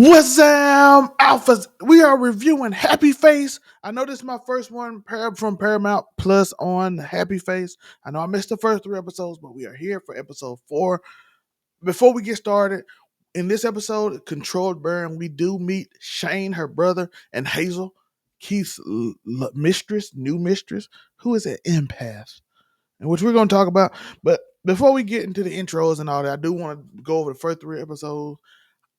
What's up, Alphas? We are reviewing Happy Face. I know this is my first one from Paramount Plus on Happy Face. I know I missed the first three episodes, but we are here for episode 4. Before we get started, in this episode, Controlled Burn, we do meet Shane, her brother, and Hazel, Keith's new mistress, who is an empath, and which we're going to talk about. But before we get into the intros and all that, I do want to go over the first 3 episodes.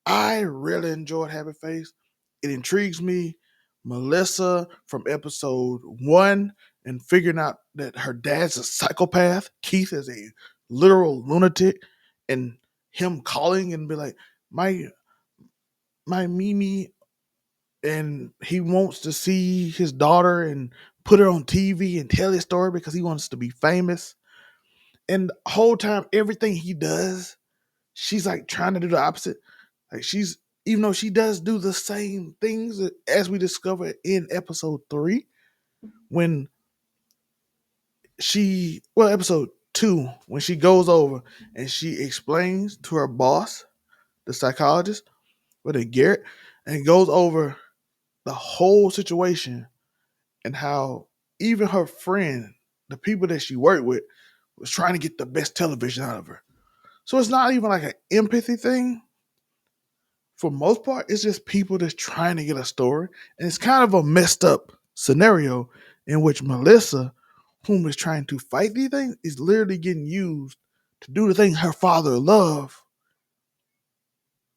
I really enjoyed Happy Face. It intrigues me. Melissa from episode 1 and figuring out that her dad's a psychopath. Keith is a literal lunatic, and him calling and be like, my Mimi, and he wants to see his daughter and put her on TV and tell his story because he wants to be famous. And the whole time, everything he does, she's like trying to do the opposite. Like she's even though she does do the same things as we discovered in episode 3, when episode 2, when she goes over and she explains to her boss, the psychologist, with a Garrett, and goes over the whole situation and how even her friend, the people that she worked with, was trying to get the best television out of her. So it's not even like an empathy thing. For most part, it's just people that's trying to get a story. And it's kind of a messed up scenario in which Melissa, whom is trying to fight these things, is literally getting used to do the thing her father loved.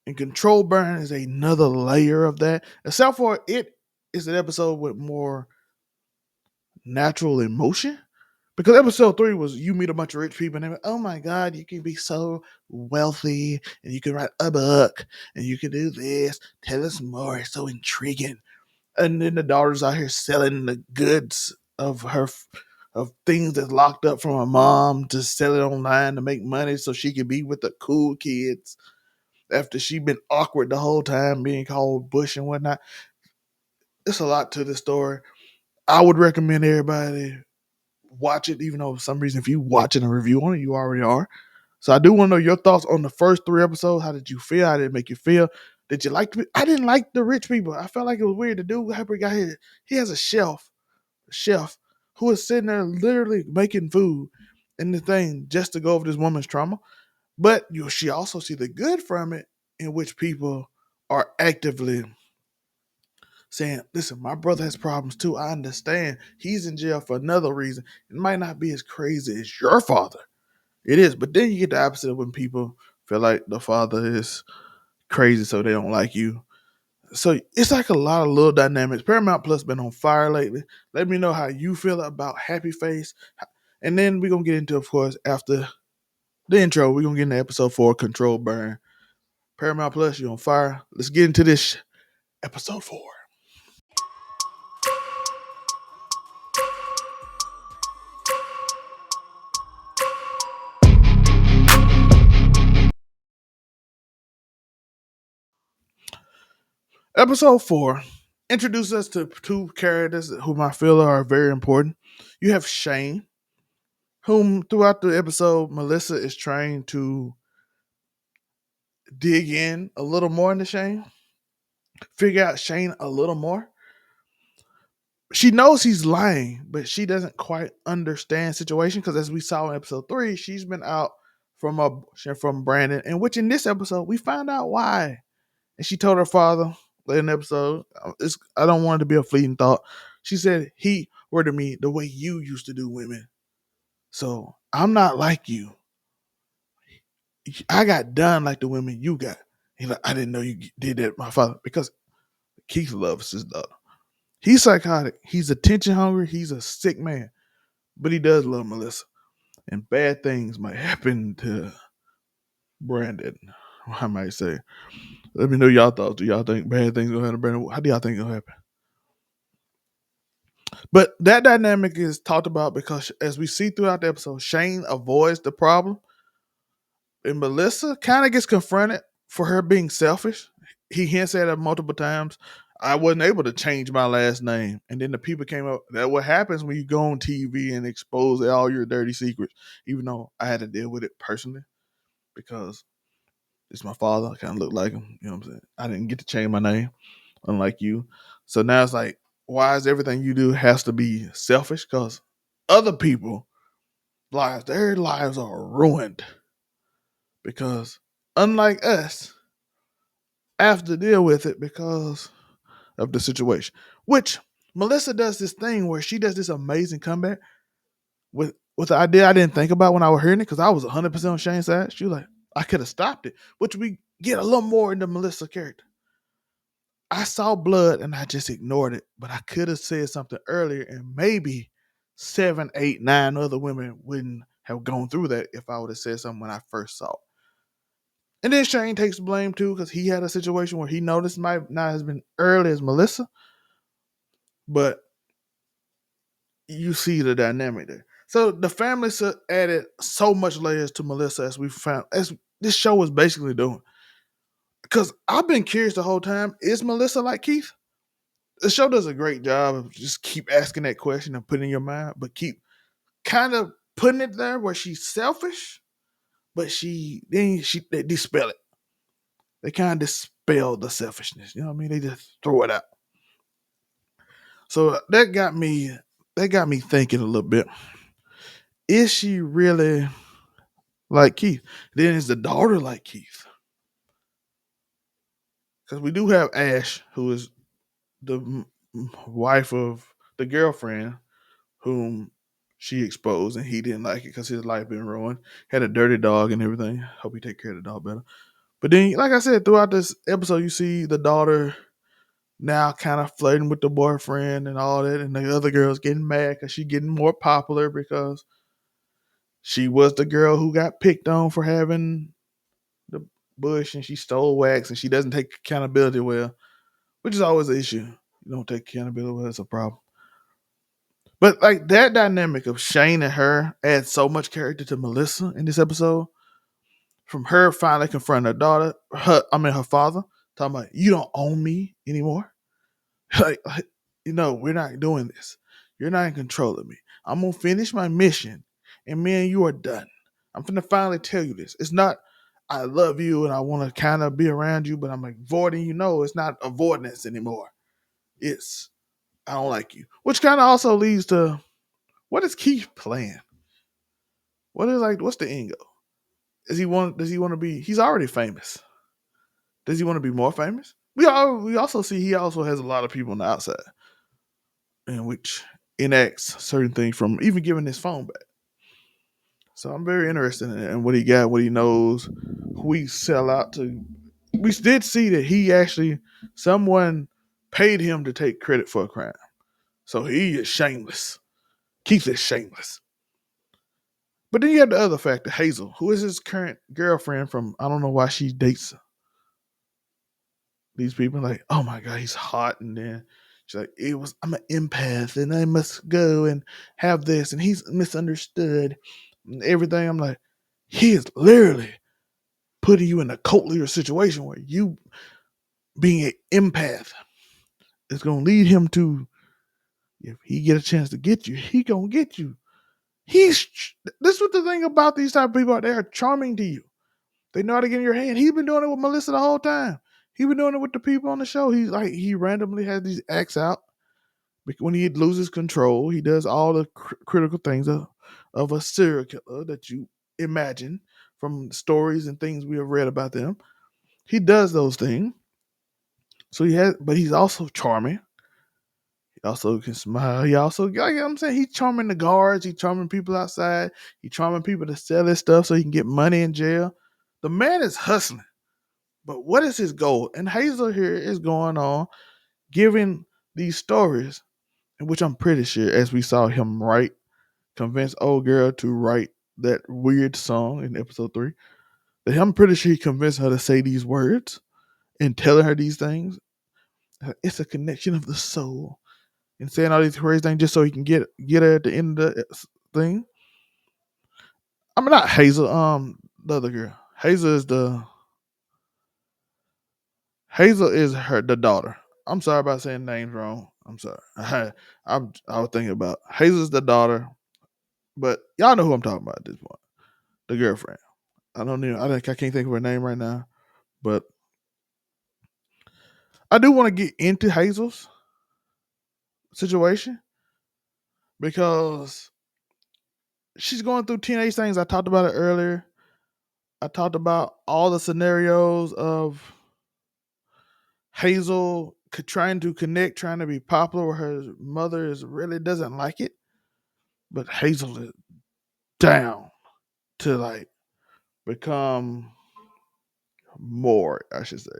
And Control Burn is another layer of that. Except for it is an episode with more natural emotion. Because episode 3 was you meet a bunch of rich people and they're like, oh my God, you can be so wealthy and you can write a book and you can do this. Tell us more. It's so intriguing. And then the daughter's out here selling the goods of things that's locked up from her mom to sell it online to make money so she can be with the cool kids after she been awkward the whole time being called Bush and whatnot. It's a lot to the story. I would recommend everybody watch it, even though for some reason if you watching a review on it, you already are. So I do want to know your thoughts on the first 3 episodes. How did you feel? How did it make you feel? Did you like I didn't like the rich people. I felt like it was weird. The dude Hyper guy here, he has a chef who is sitting there literally making food and the thing just to go over this woman's trauma. But she also see the good from it, in which people are actively saying, listen, my brother has problems too. I understand. He's in jail for another reason. It might not be as crazy as your father. It is. But then you get the opposite when people feel like the father is crazy so they don't like you. So it's like a lot of little dynamics. Paramount Plus been on fire lately. Let me know how you feel about Happy Face. And then we're going to get into, of course, after the intro, we're going to get into episode 4, Control Burn. Paramount Plus, you're on fire. Let's get into this episode 4. Episode 4 introduces us to 2 characters whom I feel are very important. You have Shane, whom throughout the episode, Melissa is trying to dig in a little more into Shane, figure out Shane a little more. She knows he's lying, but she doesn't quite understand situation because, as we saw in episode 3, she's been out from Brandon, and which in this episode we find out why. And she told her father later in the episode, I don't want it to be a fleeting thought. She said he were to me the way you used to do women. So I'm not like you. I got done like the women you got. He's like, I didn't know you did that, my father, because Keith loves his daughter. He's psychotic. He's attention hungry. He's a sick man, but he does love Melissa. And bad things might happen to Brandon, I might say. Let me know y'all thoughts. Do y'all think bad things gonna happen to Brandon? How do y'all think it'll happen? But that dynamic is talked about because, as we see throughout the episode, Shane avoids the problem, and Melissa kind of gets confronted for her being selfish. He hints at it multiple times. I wasn't able to change my last name, and then the people came up. That what happens when you go on TV and expose all your dirty secrets. Even though I had to deal with it personally, because This my father. I kind of look like him. You know what I'm saying? I didn't get to change my name, unlike you. So now it's like, why is everything you do has to be selfish? Because other people lives, their lives are ruined because unlike us, I have to deal with it because of the situation. Which Melissa does this thing where she does this amazing comeback with the idea I didn't think about when I was hearing it because I was 100% on Shane's side. She was like, I could have stopped it, which we get a little more into Melissa's character. I saw blood and I just ignored it, but I could have said something earlier and maybe seven, eight, nine other women wouldn't have gone through that if I would have said something when I first saw it. And then Shane takes blame too because he had a situation where he noticed might not have been early as Melissa, but you see the dynamic there. So the family added so much layers to Melissa as we found as this show was basically doing. Because I've been curious the whole time: is Melissa like Keith? The show does a great job of just keep asking that question and putting it in your mind, but keep kind of putting it there where she's selfish, but they dispel it. They kind of dispel the selfishness. You know what I mean? They just throw it out. So that got me thinking a little bit. Is she really like Keith? Then is the daughter like Keith? Because we do have Ash, who is the wife of the girlfriend whom she exposed, and he didn't like it because his life been ruined. Had a dirty dog and everything. Hope he take care of the dog better. But then, like I said, throughout this episode, you see the daughter now kind of flirting with the boyfriend and all that, and the other girl's getting mad because she's getting more popular because she was the girl who got picked on for having the bush and she stole wax and she doesn't take accountability well, which is always an issue. You don't take accountability well, it's a problem. But like that dynamic of Shane and her adds so much character to Melissa in this episode. From her finally confronting her daughter, her father, talking about you don't own me anymore. like, we're not doing this. You're not in control of me. I'm gonna finish my mission, and me and you are done. I'm gonna finally tell you this. It's not I love you and I want to kind of be around you, but I'm like avoiding you. No, it's not avoidance anymore. It's I don't like you, which kind of also leads to what is Keith playing? What's the end goal? Does he want to be? He's already famous. Does he want to be more famous? We also see he also has a lot of people on the outside, in which enacts certain things from even giving his phone back. So I'm very interested in what he got, what he knows, who he sell out to. We did see that he actually someone paid him to take credit for a crime. So he is shameless. Keith is shameless. But then you have the other factor, Hazel, who is his current girlfriend from I don't know why she dates these people. Like, oh my god, he's hot, and then she's like, I'm an empath and I must go and have this, and he's misunderstood and everything. I'm like, he is literally putting you in a cult leader situation where you being an empath is gonna lead him to if he get a chance to get you, he gonna get you. He's this is what the thing about these type of people are. They are charming to you. They know how to get in your hand. He's been doing it with Melissa the whole time. He's been doing it with the people on the show. He's like he randomly has these acts out. When he loses control, he does all the critical things of a serial killer that you imagine from stories and things we have read about them. He does those things. So but he's also charming. He also can smile. He also, I'm saying, he's charming the guards. He's charming people outside. He's charming people to sell his stuff so he can get money in jail. The man is hustling. But what is his goal? And Hazel here is going on giving these stories, in which I'm pretty sure, as we saw him write, convince old girl to write that weird song in episode 3, that I'm pretty sure he convinced her to say these words and telling her these things. It's a connection of the soul. And saying all these crazy things just so he can get her at the end of the thing. I mean, not Hazel, the other girl. Hazel is the daughter. I'm sorry about saying names wrong. I'm sorry. I was thinking about Hazel's the daughter, but y'all know who I'm talking about at this point. The girlfriend. I can't think of her name right now. But I do want to get into Hazel's situation because she's going through teenage things. I talked about it earlier. I talked about all the scenarios of Hazel trying to connect, trying to be popular, where her mother is really doesn't like it, but Hazel is down to like become more. I should say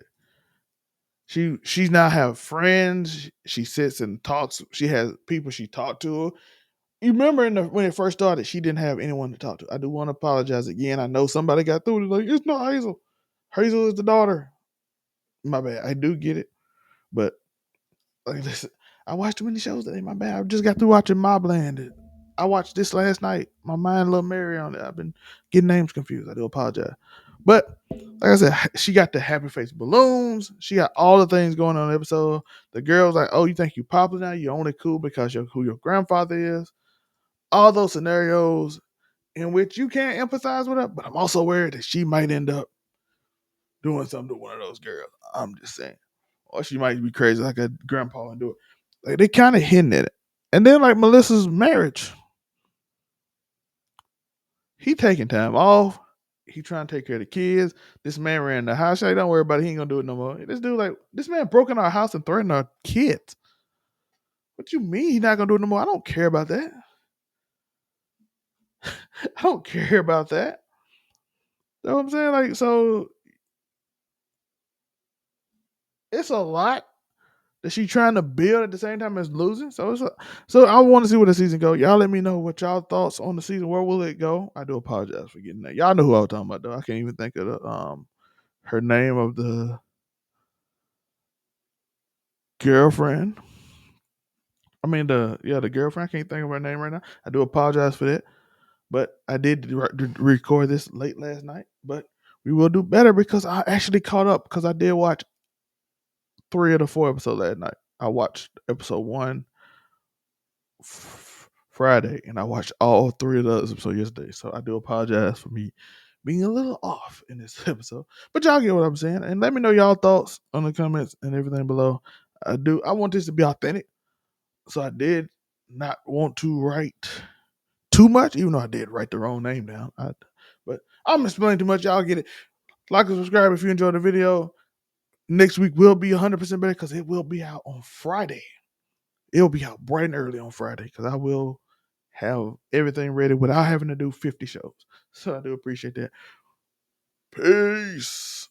she's now have friends. She sits and talks. She has people she talked to. You remember when it first started, she didn't have anyone to talk to. I do want to apologize again. I know somebody got through. Like, it's not Hazel. Hazel is the daughter. My bad. I do get it, but like, listen, I watched too many shows today. My bad. I just got through watching Mobland. I watched this last night. My mind a little Mary on it. I've been getting names confused. I do apologize. But like I said, she got the happy face balloons. She got all the things going on in the episode. The girl's like, "Oh, you think you popular now? You're only cool because you're who your grandfather is." All those scenarios in which you can't empathize with her, but I'm also worried that she might end up doing something to one of those girls. I'm just saying. Or she might be crazy like a grandpa and do it. Like they kind of hinting at it. And then like Melissa's marriage, he taking time off. He trying to take care of the kids. This man ran the house. Like, don't worry about it. He ain't gonna do it no more. This dude like this man broke in our house and threatened our kids. What you mean he not gonna do it no more? I don't care about that. I don't care about that. You know what I'm saying? Like so, it's a lot that she trying to build at the same time as losing. So I want to see where the season go. Y'all let me know what y'all thoughts on the season. Where will it go? I do apologize for getting that. Y'all know who I was talking about though. I can't even think of the her name of the girlfriend. I mean the girlfriend. I can't think of her name right now. I do apologize for that. But I did record this late last night. But we will do better because I actually caught up because I did watch 3 of the 4 episodes last night. I watched episode 1 Friday, and I watched all 3 of the episodes yesterday. So I do apologize for me being a little off in this episode, but y'all get what I'm saying. And let me know y'all thoughts on the comments and everything below. I want this to be authentic, so I did not want to write too much, even though I did write the wrong name down. But I'm explaining too much. Y'all get it. Like and subscribe if you enjoyed the video. Next week will be 100% better because it will be out on Friday. It'll be out bright and early on Friday because I will have everything ready without having to do 50 shows. So I do appreciate that. Peace.